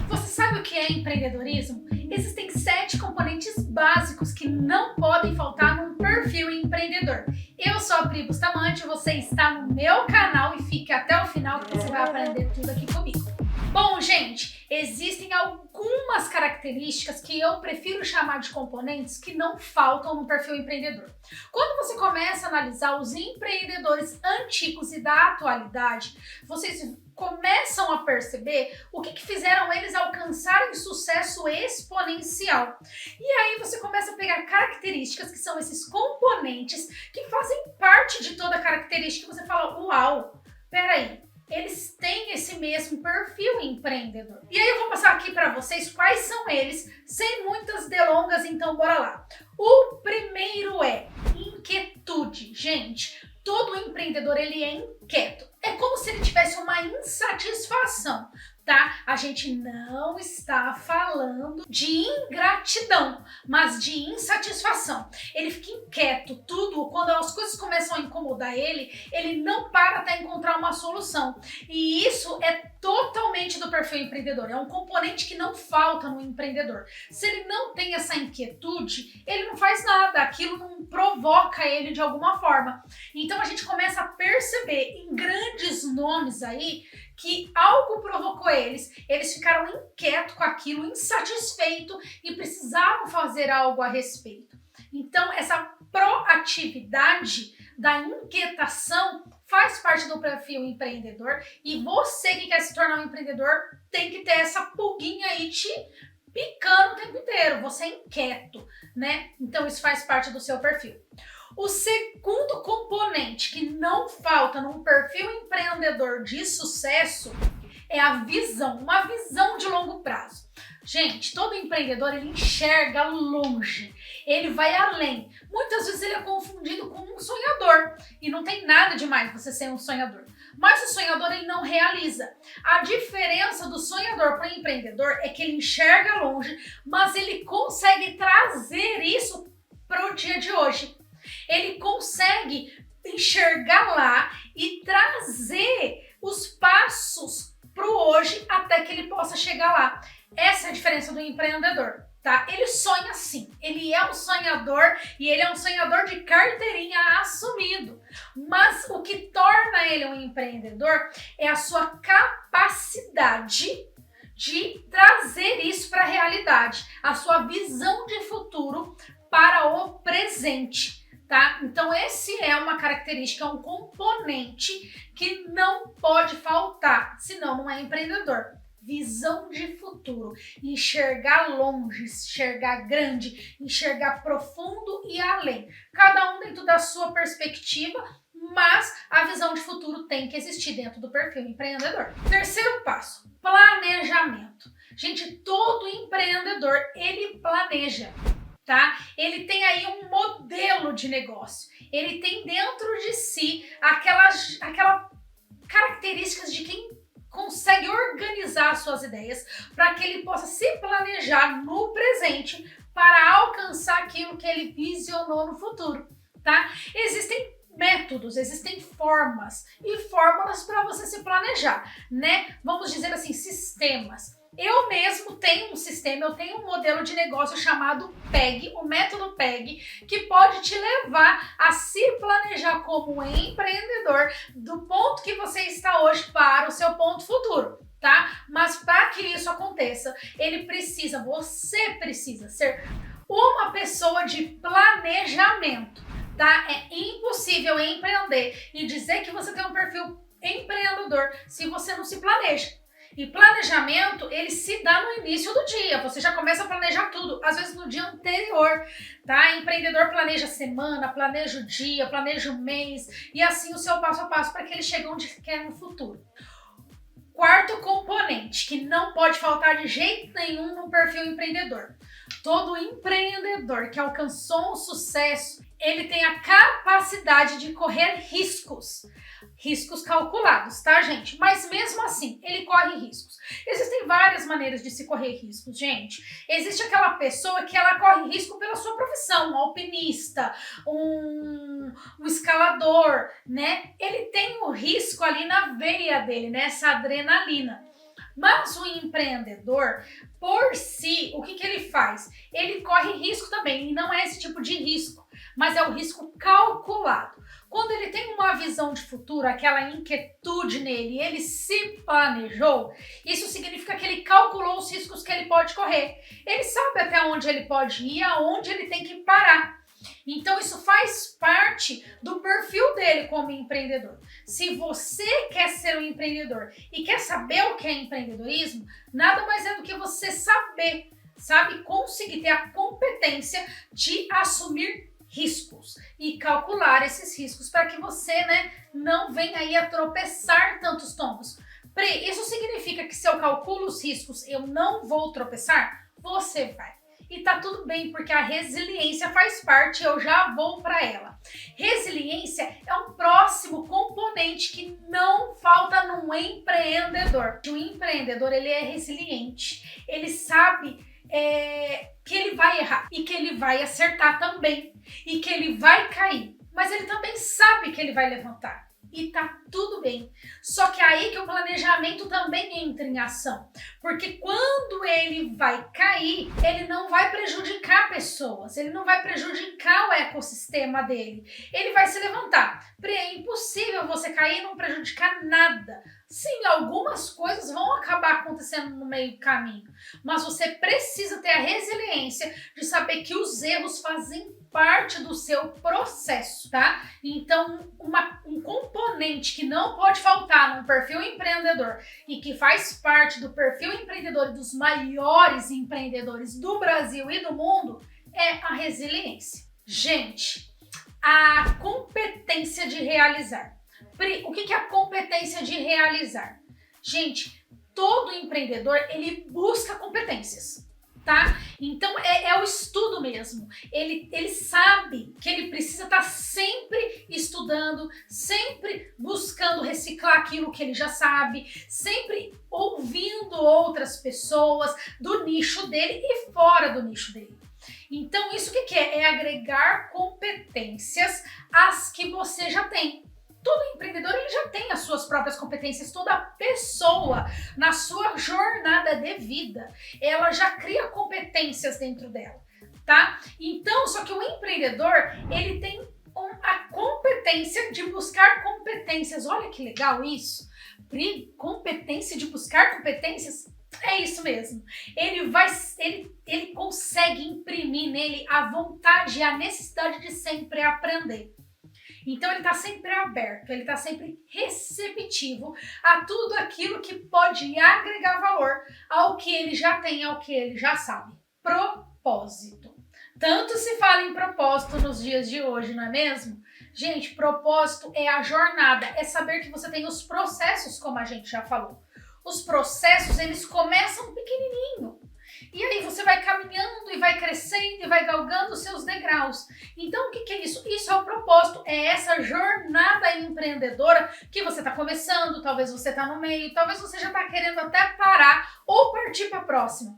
Você sabe o que é empreendedorismo? Existem 7 componentes básicos que não podem faltar num perfil empreendedor. Eu sou a Pri Bustamante, você está no meu canal e fique até o final que você vai aprender tudo aqui comigo. Bom, gente, existem algumas características que eu prefiro chamar de componentes que não faltam no perfil empreendedor. Quando você começa a analisar os empreendedores antigos e da atualidade, vocês começam a perceber o que fizeram eles alcançarem sucesso exponencial. E aí você começa a pegar características que são esses componentes que fazem parte de toda a característica e você fala, uau, peraí, eles têm esse mesmo perfil empreendedor. E aí eu vou passar aqui para vocês quais são eles, sem muitas delongas, então bora lá. O primeiro é inquietude. Gente, todo empreendedor ele é inquieto. É como se ele tivesse uma insatisfação, tá? A gente não está falando de ingratidão, mas de insatisfação. Ele fica inquieto, quando as coisas começam a incomodar ele não para até encontrar uma solução. E isso é totalmente do perfil empreendedor, é um componente que não falta no empreendedor. Se ele não tem essa inquietude, ele não faz nada, aquilo não provoca ele de alguma forma. Então a gente começa a perceber em grandes nomes aí que algo provocou eles ficaram inquietos com aquilo, insatisfeitos e precisavam fazer algo a respeito. Então essa proatividade da inquietação faz parte do perfil empreendedor e você que quer se tornar um empreendedor tem que ter essa pulguinha aí te picando o tempo inteiro, você é inquieto, né? Então isso faz parte do seu perfil. O segundo componente que não falta num perfil empreendedor de sucesso é a visão, uma visão de longo prazo. Gente, todo empreendedor ele enxerga longe, ele vai além. Muitas vezes ele é confundido com um sonhador e não tem nada demais você ser um sonhador. Mas o sonhador ele não realiza. A diferença do sonhador para o empreendedor é que ele enxerga longe, mas ele consegue trazer isso para o dia de hoje. Ele consegue enxergar lá e trazer os passos para o hoje até que ele possa chegar lá. Essa é a diferença do empreendedor, tá? Ele sonha sim, ele é um sonhador e ele é um sonhador de carteirinha assumido. Mas o que torna ele um empreendedor é a sua capacidade de trazer isso para a realidade, a sua visão de futuro para o presente. Tá? Então esse é uma característica, um componente que não pode faltar, senão não é empreendedor. Visão de futuro, enxergar longe, enxergar grande, enxergar profundo e além. Cada um dentro da sua perspectiva, mas a visão de futuro tem que existir dentro do perfil empreendedor. Terceiro passo, planejamento. Gente, todo empreendedor, ele planeja. Tá? Ele tem aí um modelo de negócio, ele tem dentro de si aquelas características de quem consegue organizar suas ideias para que ele possa se planejar no presente para alcançar aquilo que ele visionou no futuro, tá? Existem métodos, existem formas e fórmulas para você se planejar, né? Vamos dizer assim, sistemas. Eu mesmo tenho um sistema, eu tenho um modelo de negócio chamado PEG, o método PEG, que pode te levar a se planejar como empreendedor do ponto que você está hoje para o seu ponto futuro, tá? Mas para que isso aconteça, você precisa ser uma pessoa de planejamento, tá? É impossível empreender e dizer que você tem um perfil empreendedor se você não se planeja. E planejamento, ele se dá no início do dia, você já começa a planejar tudo, às vezes no dia anterior, tá? Empreendedor planeja a semana, planeja o dia, planeja o mês e assim o seu passo a passo para que ele chegue onde quer no futuro. Quarto componente, que não pode faltar de jeito nenhum no perfil empreendedor. Todo empreendedor que alcançou um sucesso, ele tem a capacidade de correr riscos. Riscos calculados, tá, gente? Mas mesmo assim, ele corre riscos. Existem várias maneiras de se correr riscos, gente. Existe aquela pessoa que ela corre risco pela sua profissão, um alpinista, um escalador, né? Ele tem o risco ali na veia dele, né? Essa adrenalina. Mas o empreendedor, por si, o que ele faz? Ele corre risco também, e não é esse tipo de risco, mas é o risco calculado. Quando ele tem uma visão de futuro, aquela inquietude nele, ele se planejou, isso significa que ele calculou os riscos que ele pode correr. Ele sabe até onde ele pode ir, aonde ele tem que parar. Então isso faz parte do perfil dele como empreendedor. Se você quer ser um empreendedor e quer saber o que é empreendedorismo, nada mais é do que você saber, sabe, conseguir ter a competência de assumir riscos e calcular esses riscos para que você, né, não venha aí a tropeçar tantos tombos. Pri, isso significa que se eu calculo os riscos, eu não vou tropeçar? Você vai. E tá tudo bem, porque a resiliência faz parte, eu já vou para ela. Resiliência é um próximo componente que não falta num empreendedor. O empreendedor, ele é resiliente, ele sabe que ele vai errar e que ele vai acertar também e que ele vai cair, mas ele também sabe que ele vai levantar. E tá tudo bem. Só que é aí que o planejamento também entra em ação. Porque quando ele vai cair, ele não vai prejudicar pessoas, ele não vai prejudicar o ecossistema dele. Ele vai se levantar. É impossível você cair e não prejudicar nada. Sim, algumas coisas vão acabar acontecendo no meio do caminho, mas você precisa ter a resiliência de saber que os erros fazem parte do seu processo, tá? Então, um componente que não pode faltar num perfil empreendedor e que faz parte do perfil empreendedor dos maiores empreendedores do Brasil e do mundo é a resiliência. Gente, a competência de realizar. O que é a competência de realizar? Gente, todo empreendedor, ele busca competências, tá? Então, é o estudo mesmo. Ele sabe que ele precisa estar sempre estudando, sempre buscando reciclar aquilo que ele já sabe, sempre ouvindo outras pessoas do nicho dele e fora do nicho dele. Então, isso o que é? É agregar competências às que você já tem. Todo empreendedor, ele já tem as suas próprias competências, toda pessoa na sua jornada de vida, ela já cria competências dentro dela, tá? Então, só que o empreendedor, ele tem a competência de buscar competências. Olha que legal isso. Competência de buscar competências? É isso mesmo. Ele consegue imprimir nele a vontade e a necessidade de sempre aprender. Então ele está sempre aberto, ele está sempre receptivo a tudo aquilo que pode agregar valor ao que ele já tem, ao que ele já sabe. Propósito. Tanto se fala em propósito nos dias de hoje, não é mesmo? Gente, propósito é a jornada, é saber que você tem os processos, como a gente já falou. Os processos, eles começam pequenininho. E aí você vai caminhando e vai crescendo e vai galgando os seus degraus. Então o que é isso? Isso é o propósito, é essa jornada empreendedora que você está começando, talvez você está no meio, talvez você já está querendo até parar ou partir para a próxima.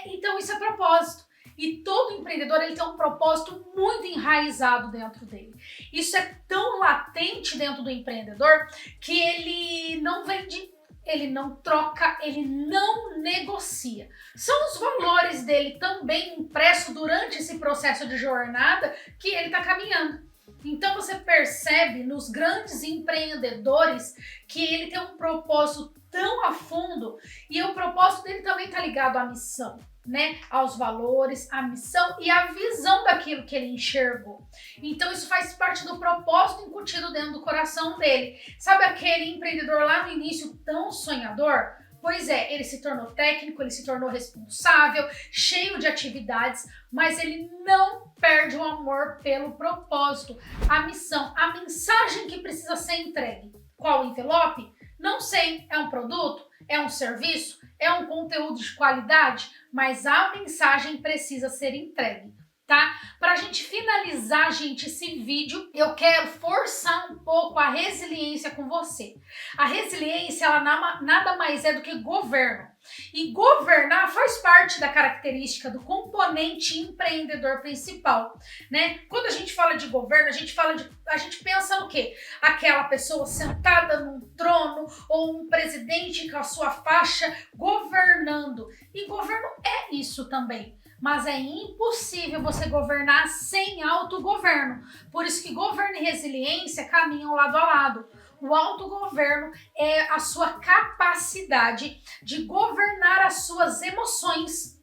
Então isso é propósito. E todo empreendedor, ele tem um propósito muito enraizado dentro dele. Isso é tão latente dentro do empreendedor que ele não vende, ele não troca, ele não negocia. São os valores dele também impressos durante esse processo de jornada que ele está caminhando. Então você percebe nos grandes empreendedores que ele tem um propósito tão a fundo e o propósito dele também está ligado à missão, né? Aos valores, à missão e à visão daquilo que ele enxergou. Então isso faz parte do propósito incutido dentro do coração dele. Sabe aquele empreendedor lá no início tão sonhador? Pois é, ele se tornou técnico, ele se tornou responsável, cheio de atividades, mas ele não perde o amor pelo propósito, a missão, a mensagem que precisa ser entregue. Qual envelope? Não sei, é um produto? É um serviço? é um conteúdo de qualidade, mas a mensagem precisa ser entregue, tá? Para a gente finalizar, gente, esse vídeo, eu quero forçar um pouco a resiliência com você. A resiliência, ela nada mais é do que governo. E governar faz parte da característica do componente empreendedor principal, né? Quando a gente fala de governo, a gente pensa no quê? Aquela pessoa sentada num trono ou um presidente com a sua faixa governando. E governo é isso também. Mas é impossível você governar sem autogoverno. Por isso que governo e resiliência caminham lado a lado. O autogoverno é a sua capacidade de governar as suas emoções.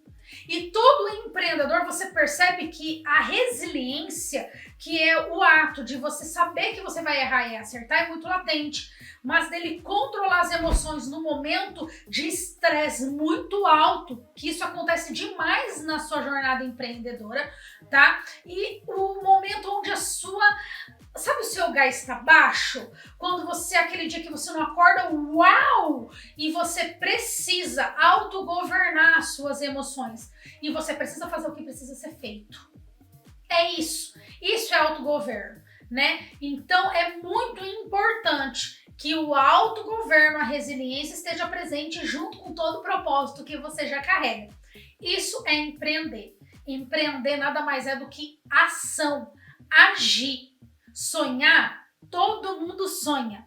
E todo empreendedor, você percebe que a resiliência, que é o ato de você saber que você vai errar e acertar, é muito latente. Mas dele controlar as emoções no momento de estresse muito alto, que isso acontece demais na sua jornada empreendedora, tá? E o momento onde sabe, o seu gás está baixo? Quando você, aquele dia que você não acorda, uau! E você precisa autogovernar as suas emoções. E você precisa fazer o que precisa ser feito. É isso. Isso é autogoverno, né? Então, é muito importante que o autogoverno, a resiliência esteja presente junto com todo o propósito que você já carrega. Isso é empreender. Empreender nada mais é do que ação, agir. Sonhar, todo mundo sonha.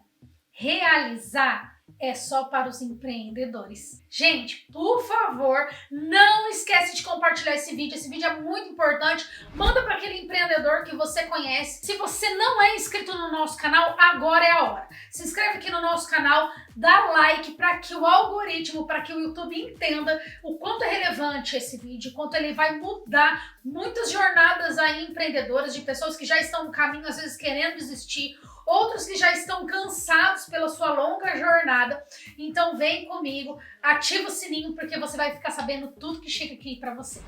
Realizar é só para os empreendedores. Gente, por favor, não esquece de compartilhar esse vídeo. Esse vídeo é muito importante. Manda para aquele empreendedor que você conhece. Se você não é inscrito no nosso canal, agora é a hora. Se inscreve aqui no nosso canal, dá like para que o algoritmo, para que o YouTube entenda o quanto é relevante esse vídeo, quanto ele vai mudar muitas jornadas aí empreendedoras de pessoas que já estão no caminho, às vezes querendo desistir, outros que já estão cansados pela sua longa jornada. Então vem comigo, ativa o sininho porque você vai ficar sabendo tudo que chega aqui para você.